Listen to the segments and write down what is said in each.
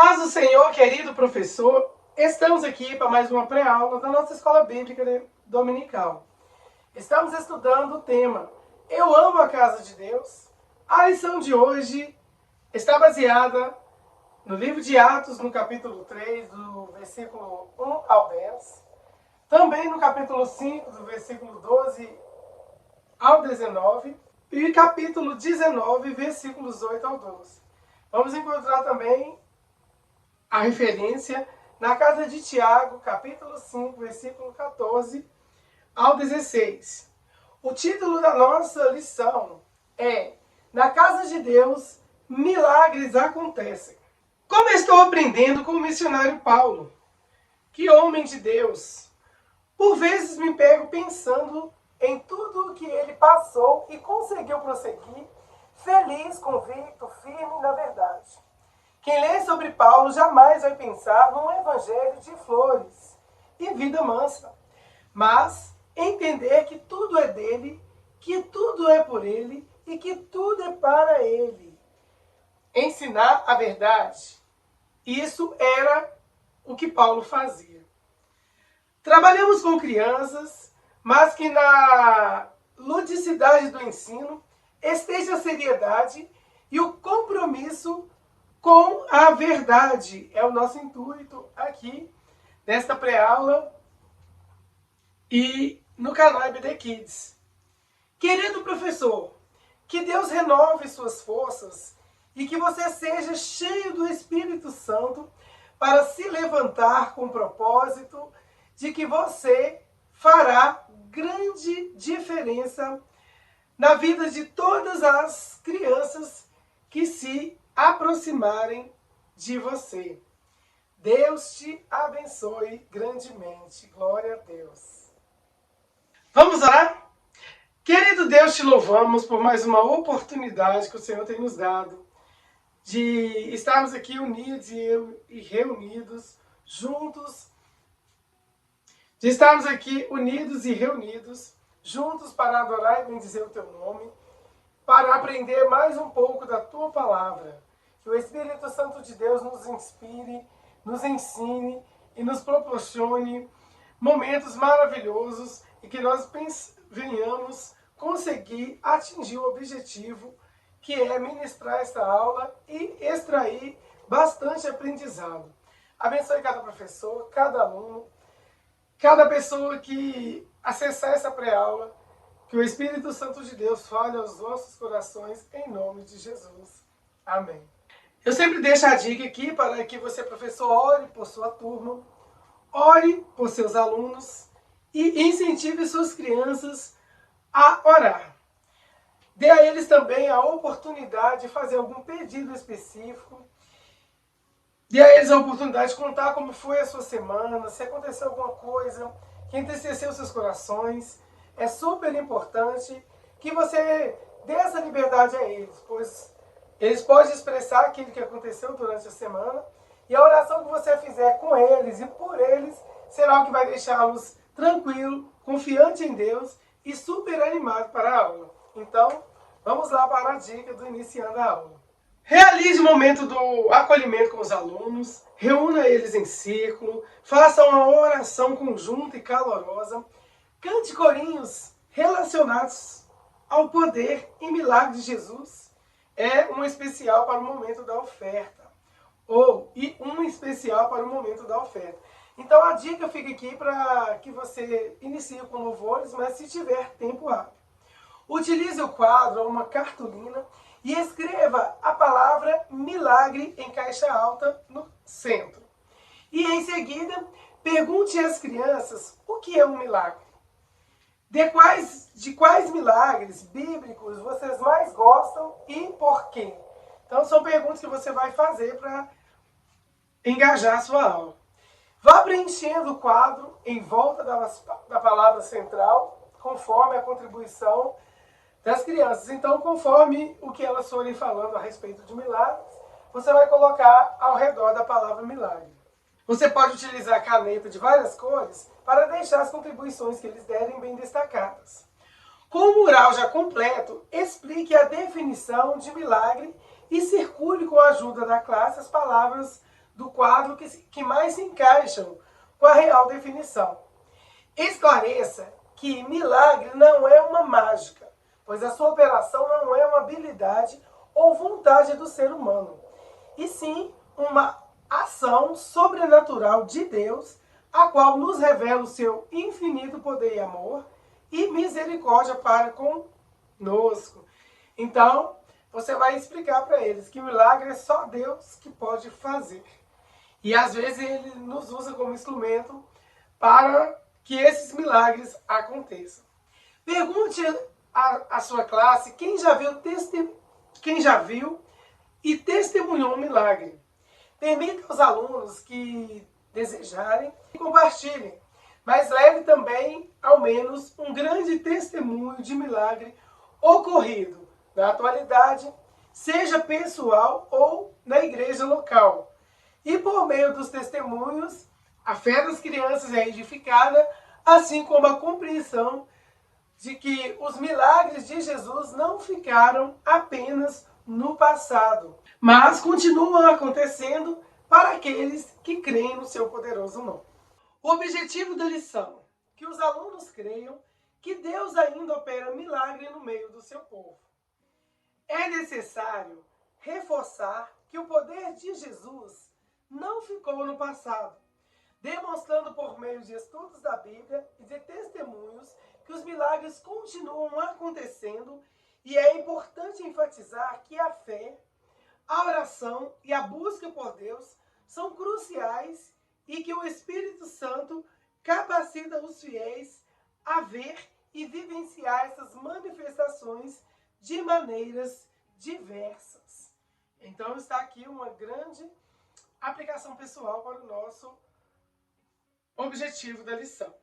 paz do Senhor, querido professor, estamos aqui para mais uma pré-aula da nossa Escola Bíblica Dominical. Estamos estudando o tema Eu Amo a Casa de Deus. A lição de hoje está baseada no livro de Atos, no capítulo 3, do versículo 1 ao 10. Também no capítulo 5, do versículo 12 ao 19. E capítulo 19, versículos 8 ao 12. Vamos encontrar também a referência na carta de Tiago, capítulo 5, versículo 14 ao 16. O título da nossa lição é Na Casa de Deus, Milagres Acontecem. Como estou aprendendo com o missionário Paulo, que homem de Deus, por vezes me pego pensando em tudo o que ele passou e conseguiu prosseguir, feliz, convicto, firme na verdade. Quem lê sobre Paulo jamais vai pensar num evangelho de flores e vida mansa, mas entender que tudo é dele, que tudo é por ele e que tudo é para ele. Ensinar a verdade. Isso era o que Paulo fazia. Trabalhamos com crianças, mas que na ludicidade do ensino esteja a seriedade e o compromisso com a verdade. É o nosso intuito aqui, nesta pré-aula e no canal EBD Kids. Querido professor, que Deus renove suas forças e que você seja cheio do Espírito Santo para se levantar com o propósito de que você fará grande diferença na vida de todas as crianças que se aproximarem de você. Deus te abençoe grandemente. Glória a Deus. Vamos orar? Querido Deus, te louvamos por mais uma oportunidade que o Senhor tem nos dado de estarmos aqui unidos e reunidos, juntos, de estarmos aqui unidos e reunidos, juntos para adorar e bendizer o teu nome, para aprender mais um pouco da tua palavra. Que o Espírito Santo de Deus nos inspire, nos ensine e nos proporcione momentos maravilhosos e que nós venhamos conseguir atingir o objetivo que é ministrar esta aula e extrair bastante aprendizado. Abençoe cada professor, cada aluno, cada pessoa que acessar essa pré-aula, que o Espírito Santo de Deus fale aos nossos corações, em nome de Jesus. Amém. Eu sempre deixo a dica aqui para que você, professor, ore por sua turma, ore por seus alunos e incentive suas crianças a orar. Dê a eles também a oportunidade de fazer algum pedido específico. Dê a eles a oportunidade de contar como foi a sua semana, se aconteceu alguma coisa que entristeceu seus corações. É super importante que você dê essa liberdade a eles, pois eles podem expressar aquilo que aconteceu durante a semana e a oração que você fizer com eles e por eles será o que vai deixá-los tranquilos, confiantes em Deus e super animados para a aula. Então, vamos lá para a dica do iniciando a aula. Realize o momento do acolhimento com os alunos, reúna eles em círculo, faça uma oração conjunta e calorosa, cante corinhos relacionados ao poder e milagre de Jesus. É um especial para o momento da oferta. E um especial para o momento da oferta. Então a dica fica aqui para que você inicie com louvores, mas se tiver tempo hábil. Utilize o quadro ou uma cartolina e escreva a palavra milagre em caixa alta no centro. E em seguida, pergunte às crianças o que é um milagre. De quais milagres bíblicos vocês mais gostam e por quê? Então são perguntas que você vai fazer para engajar a sua aula. Vá preenchendo o quadro em volta da palavra central, conforme a contribuição das crianças. Então, conforme o que elas forem falando a respeito de milagres, você vai colocar ao redor da palavra milagre. Você pode utilizar caneta de várias cores para deixar as contribuições que eles derem bem destacadas. Com o mural já completo, explique a definição de milagre e circule com a ajuda da classe as palavras do quadro que mais se encaixam com a real definição. Esclareça que milagre não é uma mágica, pois a sua operação não é uma habilidade ou vontade do ser humano, e sim uma ação sobrenatural de Deus, a qual nos revela o seu infinito poder e amor e misericórdia para conosco. Então, você vai explicar para eles que milagre é só Deus que pode fazer. E às vezes ele nos usa como instrumento para que esses milagres aconteçam. Pergunte à sua classe quem já viu e testemunhou um milagre. Permita aos alunos que desejarem compartilhem, mas leve também ao menos um grande testemunho de milagre ocorrido na atualidade, seja pessoal ou na igreja local. E por meio dos testemunhos, a fé das crianças é edificada, assim como a compreensão de que os milagres de Jesus não ficaram apenas no passado, mas continuam acontecendo para aqueles que creem no seu poderoso nome. O objetivo da lição: que os alunos creiam que Deus ainda opera milagre no meio do seu povo. É necessário reforçar que o poder de Jesus não ficou no passado, demonstrando por meio de estudos da Bíblia e de testemunhos que os milagres continuam acontecendo, e é importante enfatizar que a fé, a oração e a busca por Deus são cruciais e que o Espírito Santo capacita os fiéis a ver e vivenciar essas manifestações de maneiras diversas. Então está aqui uma grande aplicação pessoal para o nosso objetivo da lição.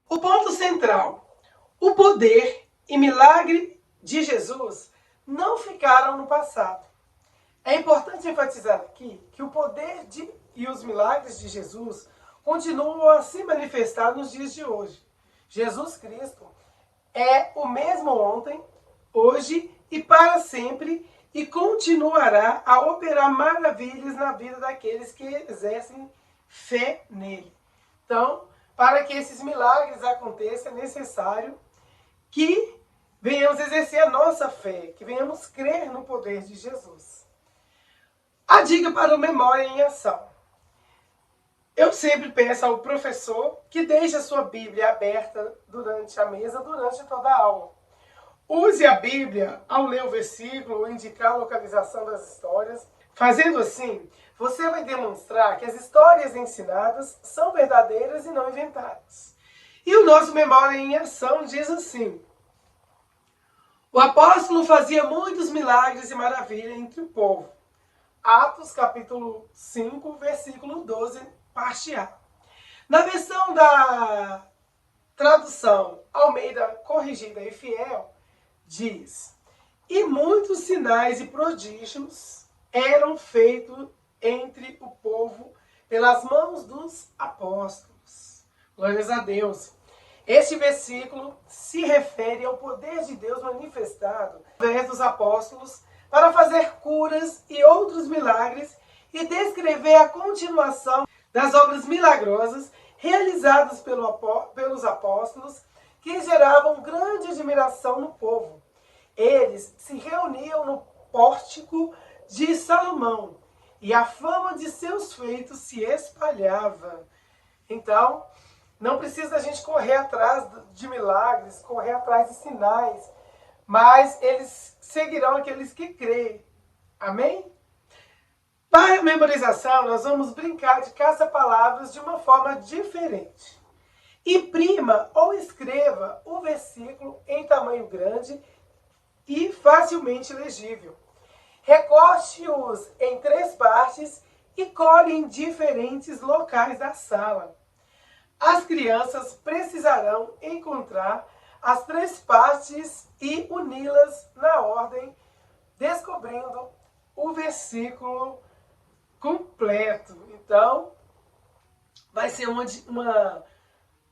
O ponto central: o poder e milagre de Jesus não ficaram no passado. É importante enfatizar aqui que o poder e os milagres de Jesus continuam a se manifestar nos dias de hoje. Jesus Cristo é o mesmo ontem, hoje e para sempre, e continuará a operar maravilhas na vida daqueles que exercem fé nele. Então, para que esses milagres aconteçam, é necessário que venhamos exercer a nossa fé, que venhamos crer no poder de Jesus. A dica para o Memória em Ação. Eu sempre peço ao professor que deixe a sua Bíblia aberta durante a mesa, durante toda a aula. Use a Bíblia ao ler o versículo ou indicar a localização das histórias. Fazendo assim, você vai demonstrar que as histórias ensinadas são verdadeiras e não inventadas. E o nosso Memória em Ação diz assim: o apóstolo fazia muitos milagres e maravilhas entre o povo. Atos capítulo 5, versículo 12, parte A. Na versão da tradução Almeida Corrigida e Fiel, diz: e muitos sinais e prodígios eram feitos entre o povo pelas mãos dos apóstolos. Glórias a Deus. Este versículo se refere ao poder de Deus manifestado através dos apóstolos para fazer curas e outros milagres e descrever a continuação das obras milagrosas realizadas pelos apóstolos, que geravam grande admiração no povo. Eles se reuniam no pórtico de Salomão e a fama de seus feitos se espalhava. Então, não precisa a gente correr atrás de milagres, correr atrás de sinais, mas eles seguirão aqueles que creem. Amém? Para a memorização, nós vamos brincar de caça-palavras de uma forma diferente. Imprima ou escreva o versículo em tamanho grande e facilmente legível. Recorte-os em 3 partes e cole em diferentes locais da sala. As crianças precisarão encontrar as 3 partes e uni-las na ordem, descobrindo o versículo completo. Então, vai ser uma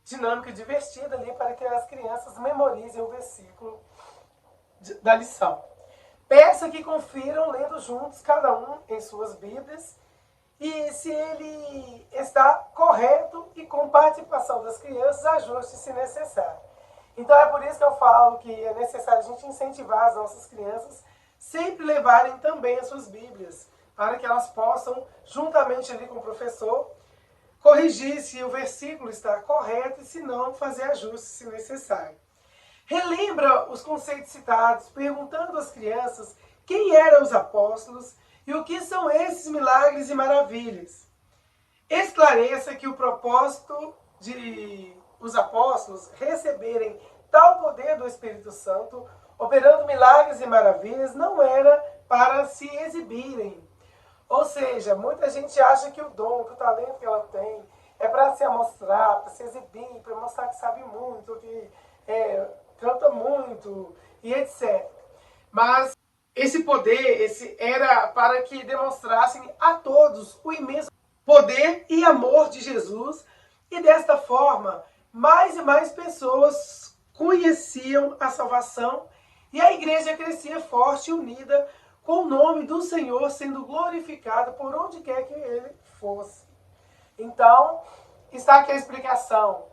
dinâmica divertida ali para que as crianças memorizem o versículo da lição. Peça que confiram lendo juntos, cada um em suas Bíblias, e se ele está correto e com participação das crianças, ajuste se necessário. Então é por isso que eu falo que é necessário a gente incentivar as nossas crianças sempre levarem também as suas Bíblias, para que elas possam, juntamente ali com o professor, corrigir se o versículo está correto e se não, fazer ajustes se necessário. Relembra os conceitos citados, perguntando às crianças quem eram os apóstolos e o que são esses milagres e maravilhas. Esclareça que o propósito de os apóstolos receberem tal poder do Espírito Santo, operando milagres e maravilhas, não era para se exibirem. Ou seja, muita gente acha que o dom, que o talento que ela tem é para se amostrar, para se exibir, para mostrar que sabe muito, que canta muito e etc. Mas esse poder era para que demonstrassem a todos o imenso poder e amor de Jesus, e desta forma mais e mais pessoas conheciam a salvação e a igreja crescia forte e unida com o nome do Senhor sendo glorificado por onde quer que ele fosse. Então, está aqui a explicação.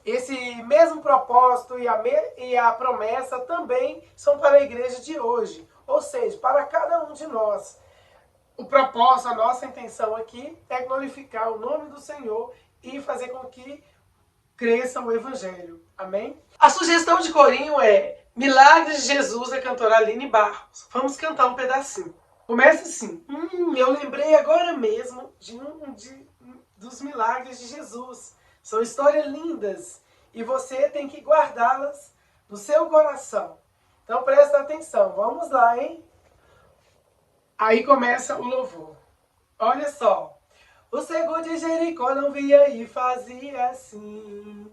Esse mesmo propósito e a promessa também são para a igreja de hoje, ou seja, para cada um de nós. O propósito, a nossa intenção aqui é glorificar o nome do Senhor e fazer com que cresça o Evangelho. Amém? A sugestão de corinho é Milagres de Jesus, da cantora Aline Barros. Vamos cantar um pedacinho. Começa assim. Eu lembrei agora mesmo dos milagres de Jesus. São histórias lindas e você tem que guardá-las no seu coração. Então presta atenção. Vamos lá, hein? Aí começa o louvor. Olha só. O cego de Jericó não via e fazia assim.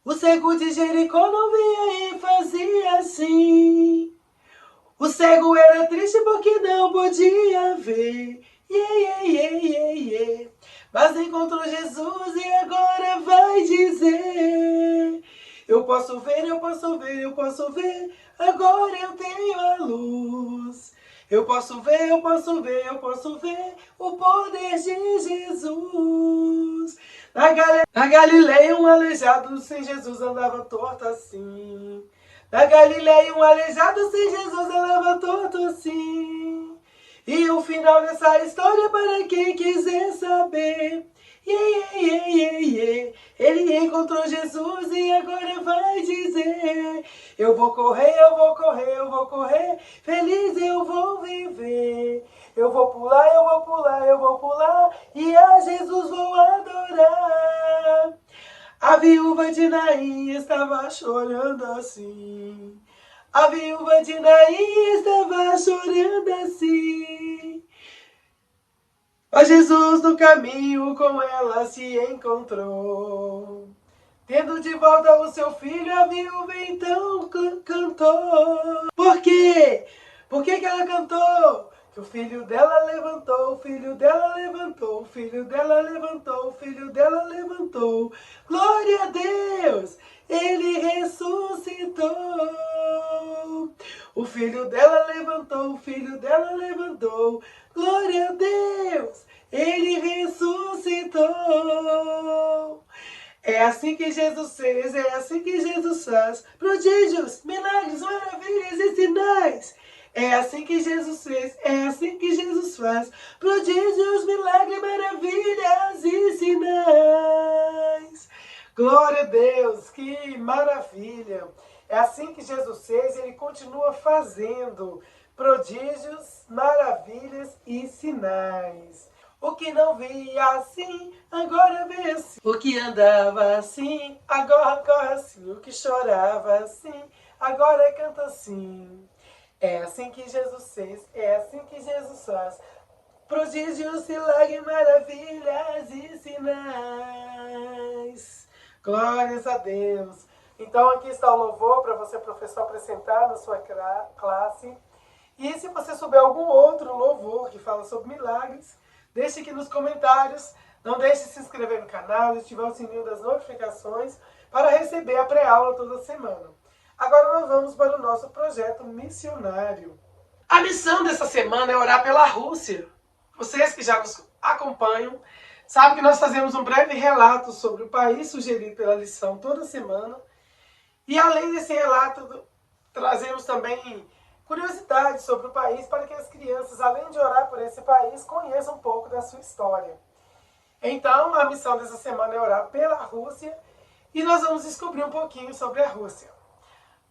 O cego de Jericó não via e fazia assim. O cego era triste porque não podia ver. Mas encontrou Jesus e agora vai dizer: eu posso ver, eu posso ver, eu posso ver. Agora eu tenho a luz. Eu posso ver, eu posso ver, eu posso ver o poder de Jesus. Na Galileia um aleijado sem Jesus andava torto assim. Na Galileia um aleijado sem Jesus andava torto assim. E o final dessa história para quem quiser saber. Ele encontrou Jesus e agora vai dizer: eu vou correr, eu vou correr, eu vou correr, feliz eu vou viver. Eu vou pular, eu vou pular, eu vou pular, e a Jesus vou adorar. A viúva de Naim estava chorando assim. A viúva de Naim estava chorando assim. Mas Jesus no caminho com ela se encontrou. Tendo de volta o seu filho, a viúva então cantou. Por quê? Por que ela cantou? Que o filho dela levantou, o filho dela levantou, o filho dela levantou, o filho dela levantou. Glória a Deus! Ele ressuscitou. O filho dela levantou, o filho dela levantou. Glória a Deus! Ele ressuscitou. É assim que Jesus fez, é assim que Jesus faz. Prodígios, milagres, maravilhas e sinais. É assim que Jesus fez, é assim que Jesus faz. Prodígios, milagres, maravilhas e sinais. Glória a Deus, que maravilha. É assim que Jesus fez, ele continua fazendo prodígios, maravilhas e sinais. O que não via assim, agora vê assim. O que andava assim, agora corre assim. O que chorava assim, agora canta assim. É assim que Jesus fez, é assim que Jesus faz. Prodígios, milagres, maravilhas e sinais. Glórias a Deus. Então aqui está o louvor para você, professor, apresentar na sua classe. E se você souber algum outro louvor que fala sobre milagres, deixe aqui nos comentários. Não deixe de se inscrever no canal e ativar o sininho das notificações para receber a pré-aula toda semana. Agora nós vamos para o nosso projeto missionário. A missão dessa semana é orar pela Rússia. Vocês que já nos acompanham, sabem que nós fazemos um breve relato sobre o país sugerido pela lição toda semana. E além desse relato, trazemos também curiosidades sobre o país para que as crianças, além de orar por esse país, conheçam um pouco da sua história. Então, a missão dessa semana é orar pela Rússia e nós vamos descobrir um pouquinho sobre a Rússia.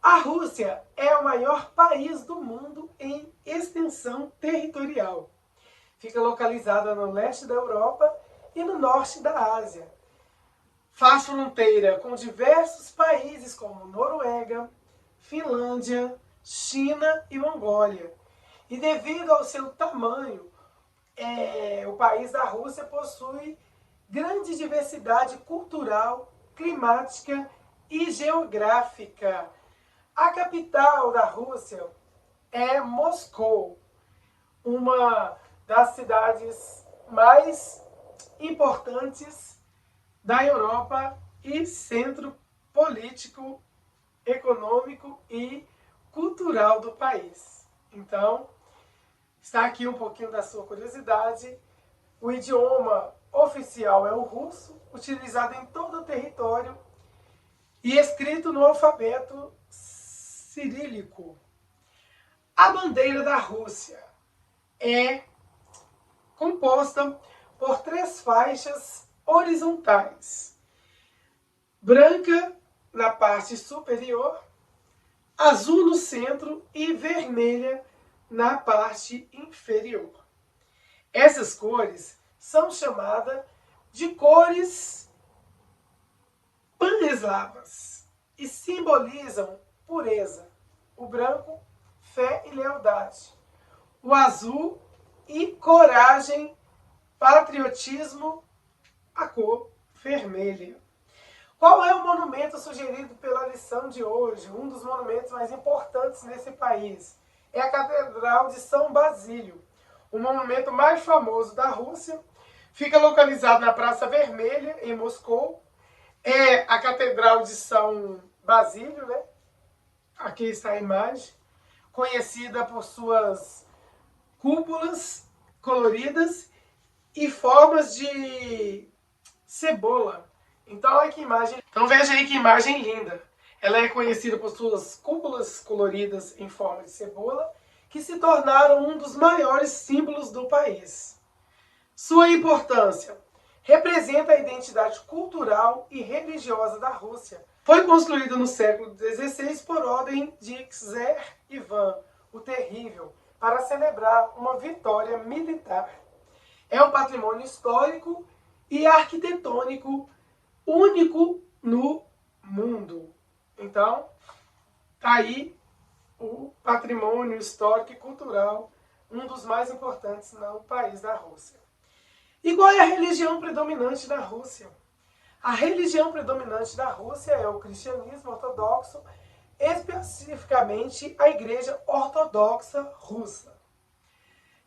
A Rússia é o maior país do mundo em extensão territorial. Fica localizada no leste da Europa e no norte da Ásia. Faz fronteira com diversos países como Noruega, Finlândia, China e Mongólia. E devido ao seu tamanho, o país da Rússia possui grande diversidade cultural, climática e geográfica. A capital da Rússia é Moscou, uma das cidades mais importantes da Europa e centro político, econômico e cultural do país. Então, está aqui um pouquinho da sua curiosidade. O idioma oficial é o russo, utilizado em todo o território e escrito no alfabeto cirílico. A bandeira da Rússia é composta por 3 faixas horizontais. Branca na parte superior, azul no centro e vermelha na parte inferior. Essas cores são chamadas de cores pan-eslavas e simbolizam pureza. O branco, fé e lealdade. O azul e coragem, patriotismo, a cor vermelha. Qual é o monumento sugerido pela lição de hoje? Um dos monumentos mais importantes nesse país é a Catedral de São Basílio, o monumento mais famoso da Rússia. Fica localizado na Praça Vermelha, em Moscou. É a Catedral de São Basílio, né? Aqui está a imagem, conhecida por suas cúpulas coloridas e formas de cebola. Então, olha que imagem. Então veja aí que imagem linda. Ela é conhecida por suas cúpulas coloridas em forma de cebola, que se tornaram um dos maiores símbolos do país. Sua importância: representa a identidade cultural e religiosa da Rússia. Foi construída no século XVI por ordem de Czar Ivan o Terrível, para celebrar uma vitória militar. É um patrimônio histórico e arquitetônico único no mundo. Então, tá aí o patrimônio histórico e cultural, um dos mais importantes no país da Rússia. E qual é a religião predominante da Rússia? A religião predominante da Rússia é o cristianismo ortodoxo, especificamente a Igreja Ortodoxa Russa.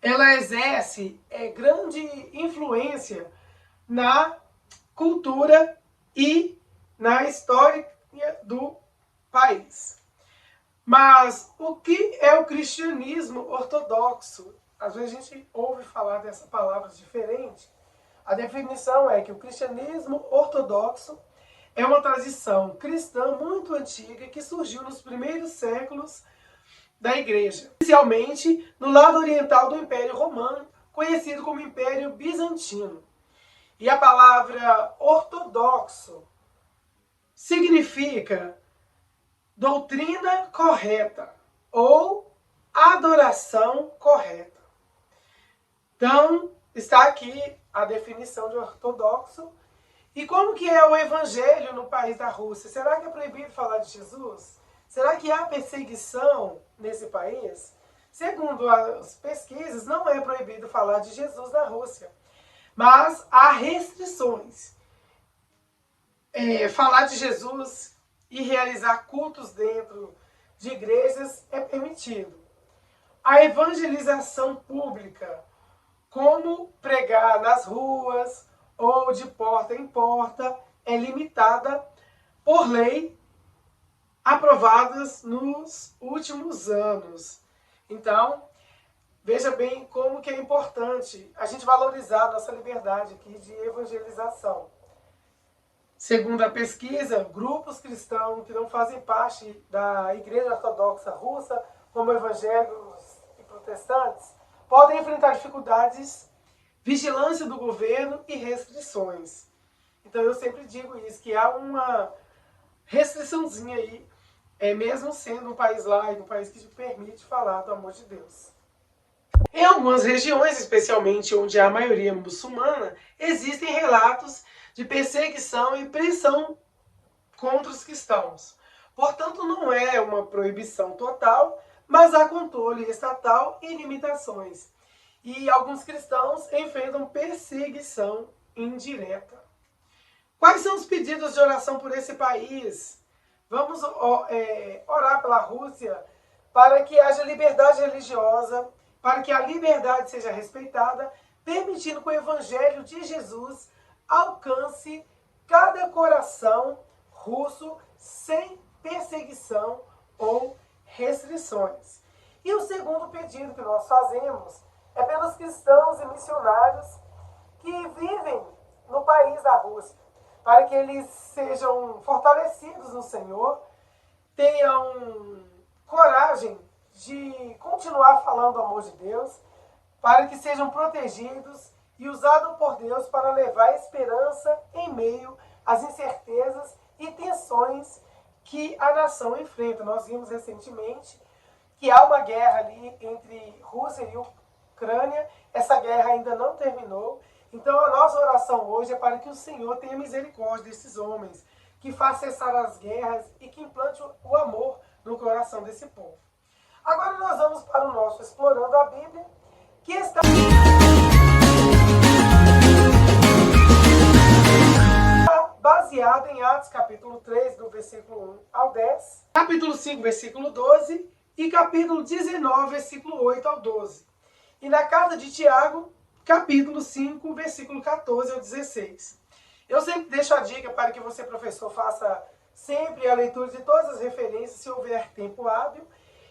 Ela exerce grande influência na cultura e na história do país. Mas o que é o cristianismo ortodoxo? Às vezes a gente ouve falar dessa palavra diferente. A definição é que o cristianismo ortodoxo é uma tradição cristã muito antiga que surgiu nos primeiros séculos da igreja, especialmente no lado oriental do Império Romano, conhecido como Império Bizantino. E a palavra ortodoxo significa doutrina correta ou adoração correta. Então, está aqui a definição de ortodoxo. E como que é o evangelho no país da Rússia? Será que é proibido falar de Jesus? Será que há perseguição nesse país? Segundo as pesquisas, não é proibido falar de Jesus na Rússia. Mas há restrições. Falar de Jesus e realizar cultos dentro de igrejas é permitido. A evangelização pública, como pregar nas ruas ou de porta em porta, é limitada por lei aprovadas nos últimos anos. Então, Veja bem como que é importante a gente valorizar a nossa liberdade aqui de evangelização. Segundo a pesquisa, grupos cristãos que não fazem parte da Igreja Ortodoxa Russa, como evangélicos e protestantes, podem enfrentar dificuldades, vigilância do governo e restrições. Então eu sempre digo isso, que há uma restriçãozinha aí, mesmo sendo um país laico, um país que te permite falar do amor de Deus. Em algumas regiões, especialmente onde há a maioria muçulmana, existem relatos de perseguição e pressão contra os cristãos. Portanto, não é uma proibição total, mas há controle estatal e limitações. E alguns cristãos enfrentam perseguição indireta. Quais são os pedidos de oração por esse país? Vamos orar pela Rússia para que haja liberdade religiosa, para que a liberdade seja respeitada, permitindo que o Evangelho de Jesus alcance cada coração russo sem perseguição ou restrições. E o segundo pedido que nós fazemos é pelos cristãos e missionários que vivem no país da Rússia, para que eles sejam fortalecidos no Senhor, tenham coragem de continuar falando o amor de Deus, para que sejam protegidos e usados por Deus para levar esperança em meio às incertezas e tensões que a nação enfrenta. Nós vimos recentemente que há uma guerra ali entre Rússia e Ucrânia. Essa guerra ainda não terminou. Então a nossa oração hoje é para que o Senhor tenha misericórdia desses homens, que faça cessar as guerras e que implante o amor no coração desse povo. Agora nós vamos para o nosso Explorando a Bíblia, que está baseado em Atos capítulo 3, do versículo 1 ao 10, capítulo 5, versículo 12 e capítulo 19, versículo 8 ao 12. E na carta de Tiago, capítulo 5, versículo 14 ao 16. Eu sempre deixo a dica para que você, professor, faça sempre a leitura de todas as referências, se houver tempo hábil.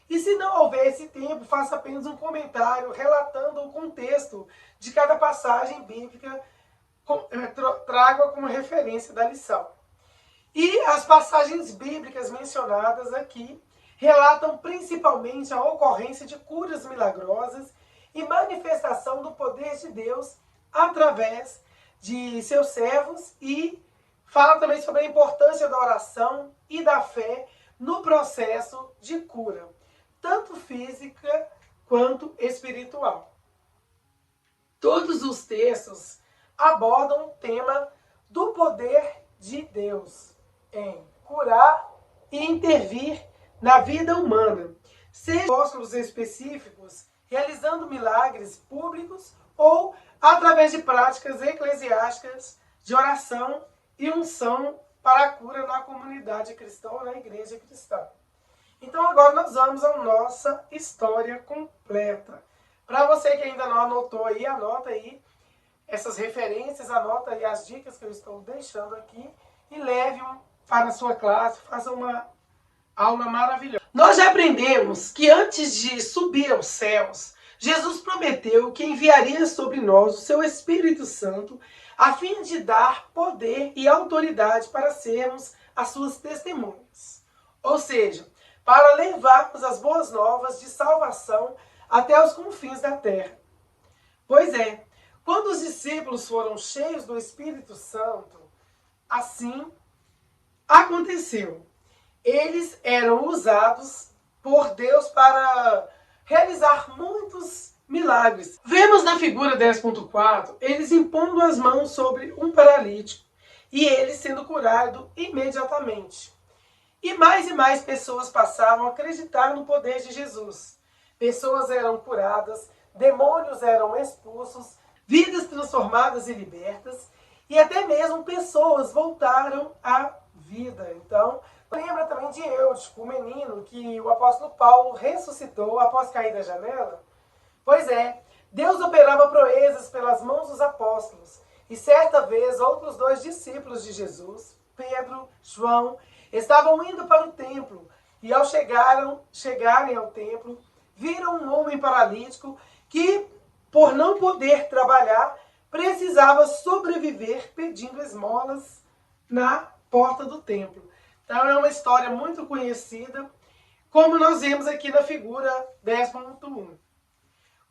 E se não houver esse tempo, faça apenas um comentário relatando o contexto de cada passagem bíblica, traga como referência da lição. E as passagens bíblicas mencionadas aqui relatam principalmente a ocorrência de curas milagrosas e manifestação do poder de Deus através de seus servos, e fala também sobre a importância da oração e da fé no processo de cura, tanto física quanto espiritual. Todos os textos abordam o tema do poder de Deus em curar e intervir na vida humana, seja apóstolos específicos realizando milagres públicos ou através de práticas eclesiásticas de oração e unção para a cura na comunidade cristã ou na igreja cristã. Então agora nós vamos à nossa história completa. Para você que ainda não anotou aí, anota aí essas referências, anota aí as dicas que eu estou deixando aqui e leve para a sua classe, faça uma aula maravilhosa. Nós já aprendemos que antes de subir aos céus, Jesus prometeu que enviaria sobre nós o seu Espírito Santo a fim de dar poder e autoridade para sermos as suas testemunhas. Ou seja, para levarmos as boas novas de salvação até os confins da terra. Pois é, quando os discípulos foram cheios do Espírito Santo, assim aconteceu. Eles eram usados por Deus para realizar muitos milagres. Vemos na figura 10.4 eles impondo as mãos sobre um paralítico e ele sendo curado imediatamente. E mais pessoas passavam a acreditar no poder de Jesus. Pessoas eram curadas, demônios eram expulsos, vidas transformadas e libertas, e até mesmo pessoas voltaram à vida. Então, lembra também de Eutico, o menino que o apóstolo Paulo ressuscitou após cair da janela? Pois é, Deus operava proezas pelas mãos dos apóstolos. E certa vez, outros 2 discípulos de Jesus, Pedro, João, estavam indo para o templo. E ao chegarem ao templo, viram um homem paralítico que, por não poder trabalhar, precisava sobreviver pedindo esmolas na porta do templo. Então é uma história muito conhecida, como nós vemos aqui na figura 10.1.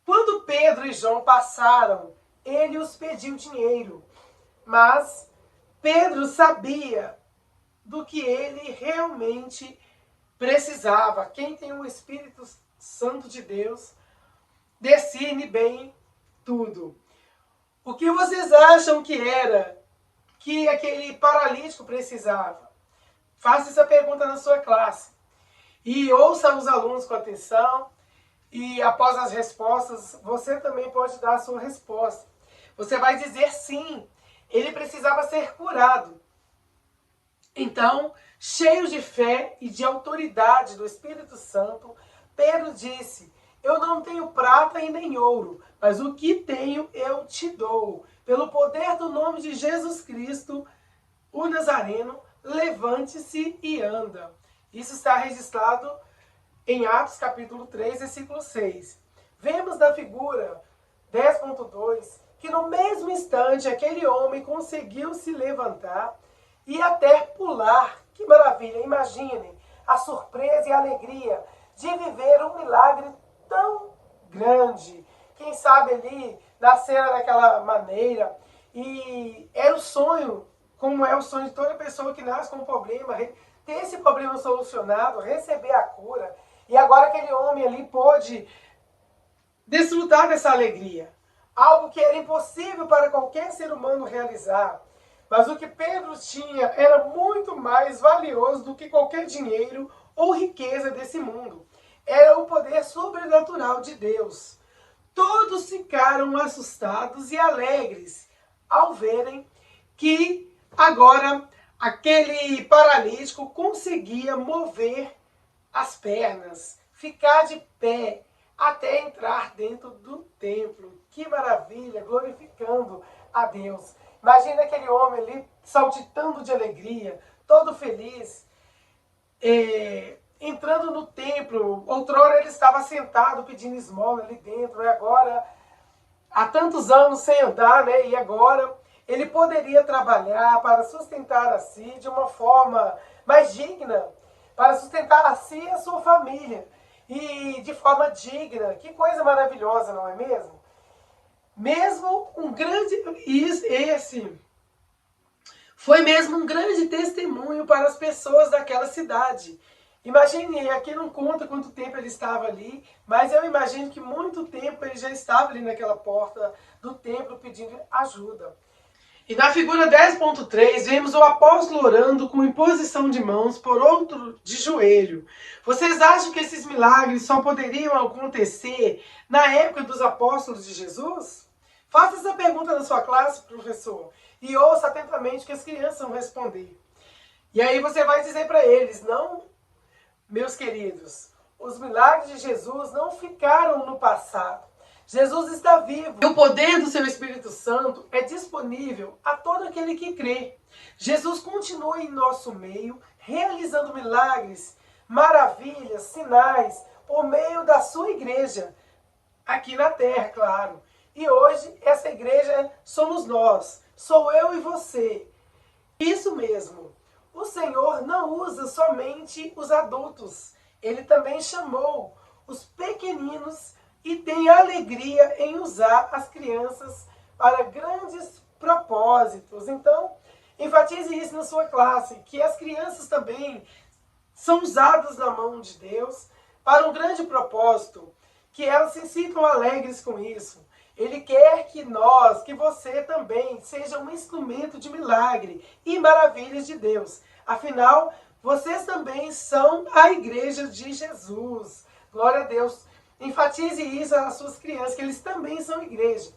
Quando Pedro e João passaram, ele os pediu dinheiro, mas Pedro sabia do que ele realmente precisava. Quem tem o Espírito Santo de Deus discerne bem tudo. O que vocês acham que era que aquele paralítico precisava? Faça essa pergunta na sua classe. E ouça os alunos com atenção. E após as respostas, você também pode dar a sua resposta. Você vai dizer sim, ele precisava ser curado. Então, cheio de fé e de autoridade do Espírito Santo, Pedro disse: eu não tenho prata e nem ouro, mas o que tenho eu te dou. Pelo poder do nome de Jesus Cristo, o Nazareno, levante-se e anda. Isso está registrado em Atos capítulo 3, versículo 6. Vemos na figura 10.2 que no mesmo instante aquele homem conseguiu se levantar e até pular. Que maravilha! Imaginem a surpresa e a alegria de viver um milagre tão grande. Quem sabe ali nasceram daquela maneira e era o sonho, como é o sonho de toda pessoa que nasce com um problema, ter esse problema solucionado, receber a cura. E agora aquele homem ali pôde desfrutar dessa alegria. Algo que era impossível para qualquer ser humano realizar. Mas o que Pedro tinha era muito mais valioso do que qualquer dinheiro ou riqueza desse mundo. Era o poder sobrenatural de Deus. Todos ficaram assustados e alegres ao verem que agora aquele paralítico conseguia mover as pernas, ficar de pé até entrar dentro do templo. Que maravilha, glorificando a Deus. Imagina aquele homem ali saltitando de alegria, todo feliz, entrando no templo. Outrora ele estava sentado pedindo esmola ali dentro, e agora, há tantos anos sem andar, né? E agora ele poderia trabalhar para sustentar a si de uma forma mais digna, para sustentar a si e a sua família, e de forma digna. Que coisa maravilhosa, não é mesmo? Mesmo um grande... Esse foi mesmo um grande testemunho para as pessoas daquela cidade. Imagine, aqui não conta quanto tempo ele estava ali, mas eu imagino que muito tempo ele já estava ali naquela porta do templo pedindo ajuda. E na figura 10.3, vemos o apóstolo orando com imposição de mãos por outro de joelho. Vocês acham que esses milagres só poderiam acontecer na época dos apóstolos de Jesus? Faça essa pergunta na sua classe, professor, e ouça atentamente o que as crianças vão responder. E aí você vai dizer para eles: não, meus queridos, os milagres de Jesus não ficaram no passado. Jesus está vivo. E o poder do seu Espírito Santo é disponível a todo aquele que crê. Jesus continua em nosso meio, realizando milagres, maravilhas, sinais, por meio da sua igreja, aqui na terra, claro. E hoje, essa igreja somos nós, sou eu e você. Isso mesmo. O Senhor não usa somente os adultos. Ele também chamou os pequeninos e tem alegria em usar as crianças para grandes propósitos. Então, enfatize isso na sua classe, que as crianças também são usadas na mão de Deus para um grande propósito, que elas se sintam alegres com isso. Ele quer que nós, que você também, seja um instrumento de milagre e maravilhas de Deus. Afinal, vocês também são a igreja de Jesus. Glória a Deus. Enfatize isso às suas crianças, que eles também são igreja.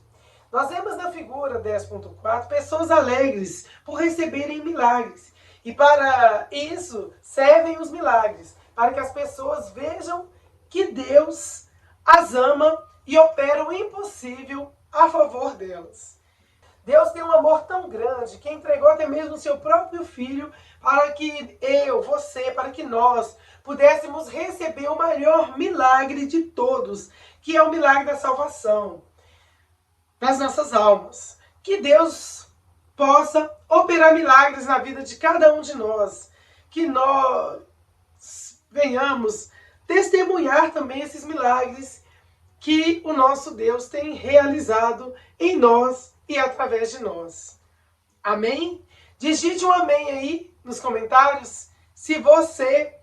Nós vemos na figura 10.4 pessoas alegres por receberem milagres. E para isso servem os milagres, para que as pessoas vejam que Deus as ama e opera o impossível a favor delas. Deus tem um amor tão grande que entregou até mesmo o seu próprio Filho para que eu, você, para que nós pudéssemos receber o maior milagre de todos, que é o milagre da salvação das nossas almas. Que Deus possa operar milagres na vida de cada um de nós, que nós venhamos testemunhar também esses milagres que o nosso Deus tem realizado em nós e através de nós. Amém? Digite um amém aí nos comentários se você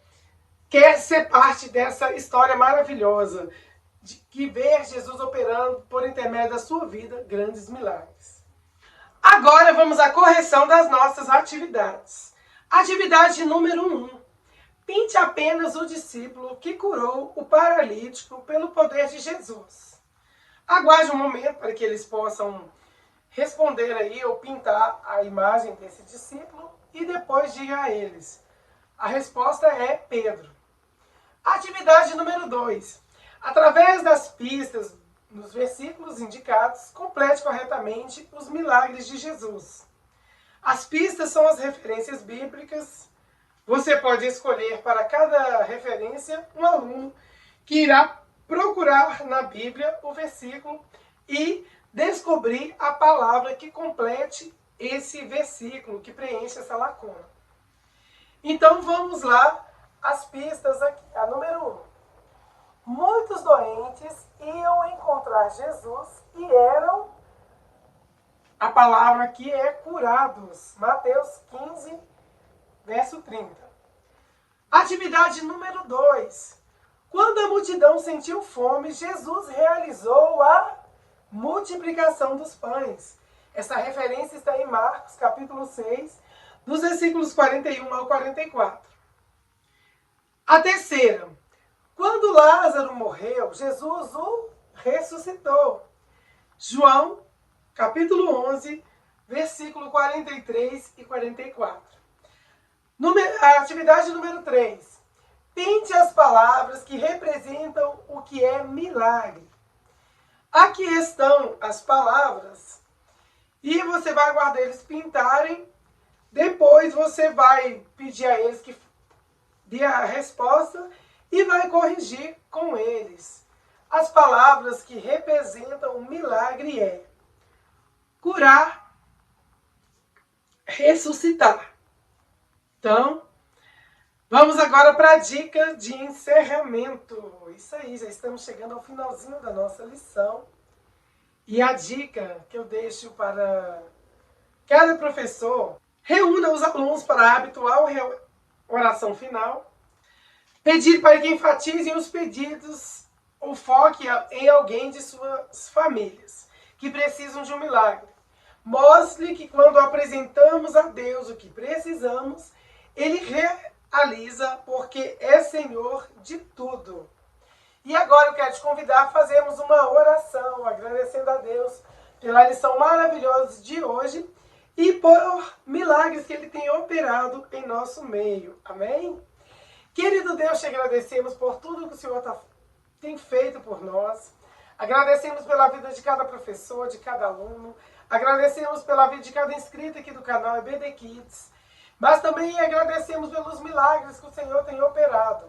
quer ser parte dessa história maravilhosa de que ver Jesus operando por intermédio da sua vida grandes milagres. Agora vamos à correção das nossas atividades. Atividade número 1. Pinte apenas o discípulo que curou o paralítico pelo poder de Jesus. Aguarde um momento para que eles possam responder aí ou pintar a imagem desse discípulo e depois diga a eles. A resposta é Pedro. Atividade número 2. Através das pistas nos versículos indicados, complete corretamente os milagres de Jesus. As pistas são as referências bíblicas. Você pode escolher para cada referência um aluno que irá procurar na Bíblia o versículo e descobrir a palavra que complete esse versículo, que preenche essa lacuna. Então vamos lá, as pistas aqui. A número 1. Muitos doentes iam encontrar Jesus e eram, a palavra aqui é curados. Mateus 15, verso 30. Atividade número 2. Quando a multidão sentiu fome, Jesus realizou a multiplicação dos pães. Essa referência está em Marcos, capítulo 6, dos versículos 41 ao 44. A terceira. Quando Lázaro morreu, Jesus o ressuscitou. João, capítulo 11, versículo 43 e 44. A atividade número 3. Pinte as palavras que representam o que é milagre. Aqui estão as palavras e você vai aguardar eles pintarem. Depois você vai pedir a eles que dê a resposta e vai corrigir com eles. As palavras que representam o milagre é curar, ressuscitar. Então, vamos agora para a dica de encerramento. Isso aí, já estamos chegando ao finalzinho da nossa lição. E a dica que eu deixo para cada professor: reúna os alunos para a habitual oração final. Pedir para que enfatizem os pedidos ou foque em alguém de suas famílias que precisam de um milagre. Mostre que quando apresentamos a Deus o que precisamos, Ele realiza, porque é Senhor de tudo. E agora eu quero te convidar a fazermos uma oração, agradecendo a Deus pela lição maravilhosa de hoje e por milagres que Ele tem operado em nosso meio. Amém? Querido Deus, te agradecemos por tudo que o Senhor tem feito por nós. Agradecemos pela vida de cada professor, de cada aluno. Agradecemos pela vida de cada inscrito aqui do canal EBD Kids. Mas também agradecemos pelos milagres que o Senhor tem operado.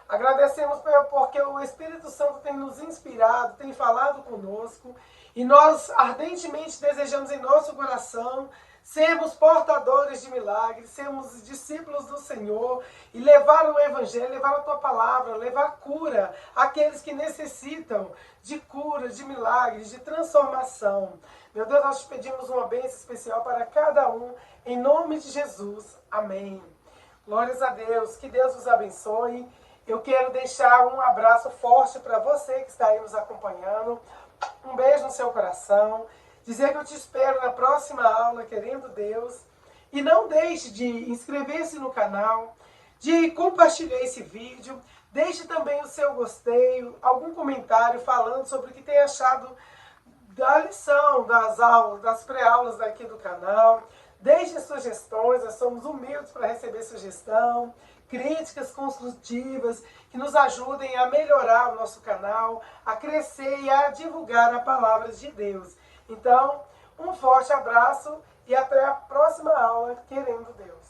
Agradecemos porque o Espírito Santo tem nos inspirado, tem falado conosco. E nós ardentemente desejamos em nosso coração sermos portadores de milagres, sermos discípulos do Senhor e levar o Evangelho, levar a Tua Palavra, levar cura àqueles que necessitam de cura, de milagres, de transformação. Meu Deus, nós te pedimos uma bênção especial para cada um, em nome de Jesus. Amém. Glórias a Deus, que Deus os abençoe. Eu quero deixar um abraço forte para você que está aí nos acompanhando. Um beijo no seu coração. Dizer que eu te espero na próxima aula, querendo Deus. E não deixe de inscrever-se no canal, de compartilhar esse vídeo. Deixe também o seu gostei, algum comentário falando sobre o que tem achado da lição, das aulas, das pré-aulas daqui do canal. Deixe sugestões, nós somos humildes para receber sugestão, críticas construtivas que nos ajudem a melhorar o nosso canal, a crescer e a divulgar a palavra de Deus. Então, Um forte abraço e até a próxima aula, querendo Deus.